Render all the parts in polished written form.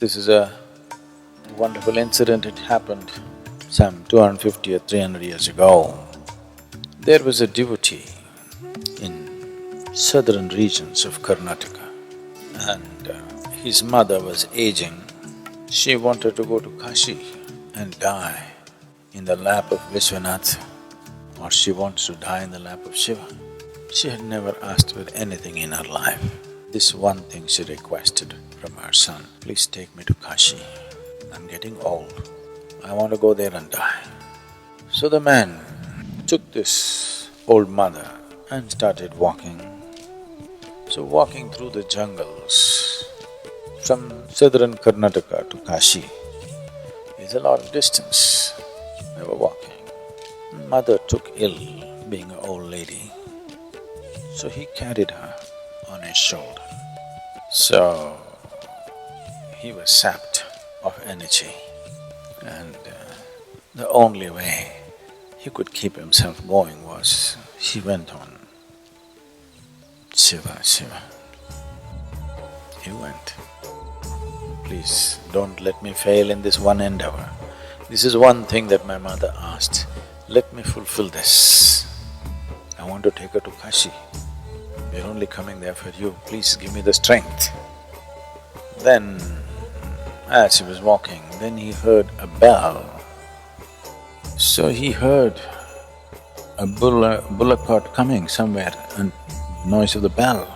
This is a wonderful incident. It happened some 250 or 300 years ago. There was a devotee in southern regions of Karnataka and his mother was aging. She wanted to go to Kashi and die in the lap of Vishwanath, or she wants to die in the lap of Shiva. She had never asked for anything in her life. This one thing she requested from her son, please take me to Kashi. I'm getting old. I want to go there and die. So the man took this old mother and started walking. So walking through the jungles from southern Karnataka to Kashi is a lot of distance. They were walking. Mother took ill, being an old lady, so he carried her on his shoulder. So he was sapped of energy and the only way he could keep himself going was he went on Shiva, Shiva. He went. Please don't let me fail in this one endeavor. This is one thing that my mother asked. Let me fulfill this. I want to take her to Kashi. We're only coming there for you. Please give me the strength. Then, as he was walking, then he heard a bell. So he heard a bullock cart coming somewhere and noise of the bell.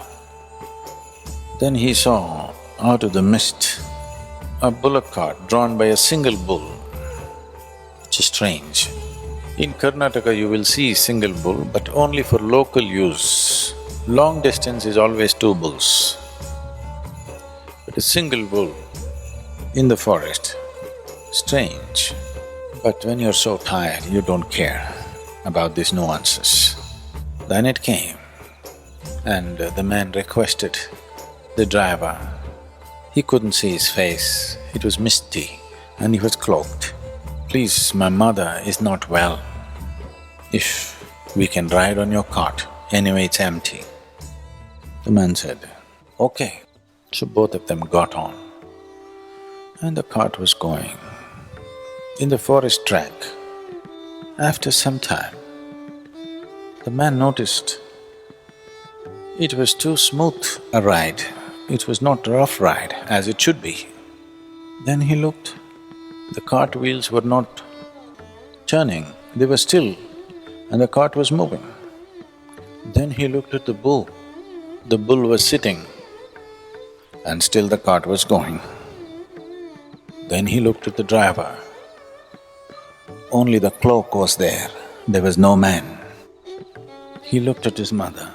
Then he saw out of the mist a bullock cart drawn by a single bull, which is strange. In Karnataka you will see single bull, but only for local use. Long distance is always two bulls. But a single bull in the forest, strange. But when you're so tired, you don't care about these nuances. Then it came and the man requested the driver. He couldn't see his face, it was misty and he was cloaked. Please, my mother is not well. If we can ride on your cart, anyway it's empty. The man said, okay. So both of them got on and the cart was going. In the forest track, after some time, the man noticed it was too smooth a ride. It was not a rough ride as it should be. Then he looked, the cart wheels were not turning, they were still and the cart was moving. Then he looked at the bull was sitting and still the cart was going. Then he looked at the driver, only the cloak was there was no man. He looked at his mother.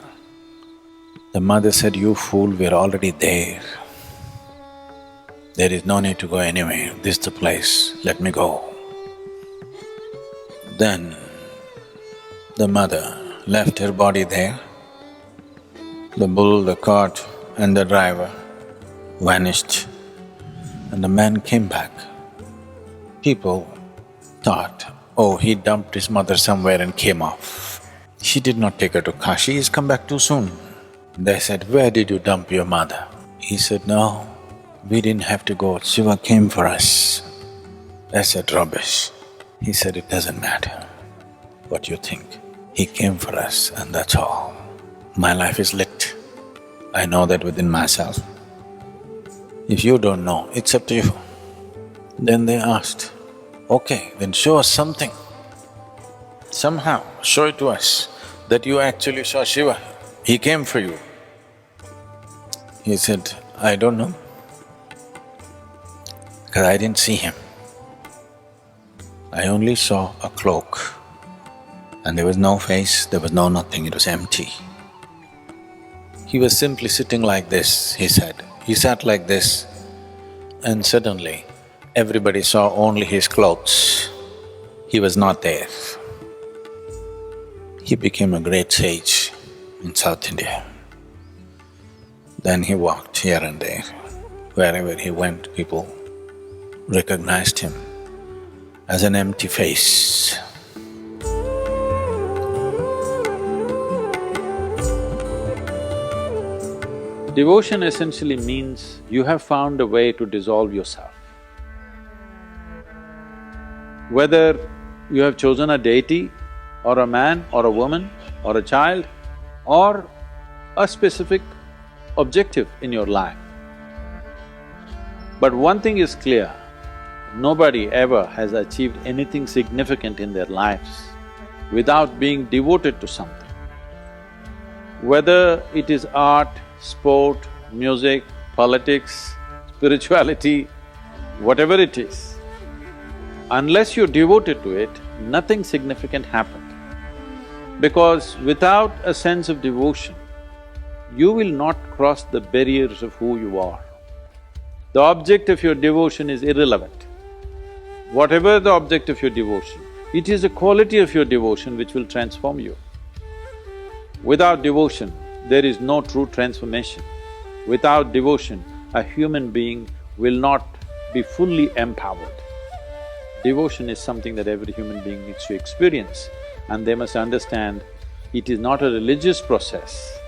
The mother said, you fool, we're already there. There is no need to go anywhere, this is the place, let me go. Then the mother left her body there. The bull, the cart and the driver vanished and the man came back. People thought, oh, he dumped his mother somewhere and came off. She did not take her to Kashi, he's come back too soon. They said, where did you dump your mother? He said, no, we didn't have to go, Shiva came for us. I said, rubbish. He said, it doesn't matter what you think. He came for us and that's all. My life is lit. I know that within myself. If you don't know, it's up to you. Then they asked, okay, then show us something. Somehow show it to us that you actually saw Shiva, he came for you. He said, I don't know, because I didn't see him. I only saw a cloak and there was no face, there was no nothing, it was empty. He was simply sitting like this, he said. He sat like this and suddenly everybody saw only his clothes. He was not there. He became a great sage in South India. Then he walked here and there. Wherever he went, people recognized him as an empty face. Devotion essentially means you have found a way to dissolve yourself. Whether you have chosen a deity or a man or a woman or a child or a specific objective in your life. But one thing is clear, nobody ever has achieved anything significant in their lives without being devoted to something. Whether it is art, sport, music, politics, spirituality, whatever it is, unless you're devoted to it, nothing significant happened. Because without a sense of devotion, you will not cross the barriers of who you are. The object of your devotion is irrelevant. Whatever the object of your devotion, it is the quality of your devotion which will transform you. Without devotion, there is no true transformation. Without devotion, a human being will not be fully empowered. Devotion is something that every human being needs to experience, and they must understand it is not a religious process.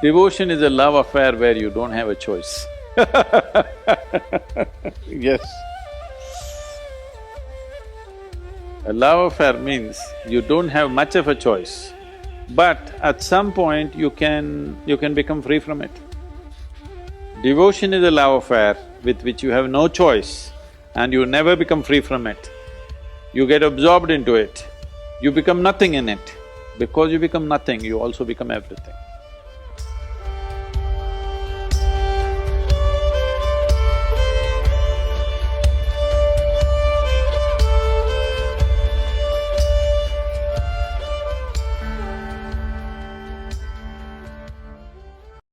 Devotion is a love affair where you don't have a choice. Yes. A love affair means you don't have much of a choice, but at some point you can become free from it. Devotion is a love affair with which you have no choice and you never become free from it. You get absorbed into it, you become nothing in it. Because you become nothing, you also become everything.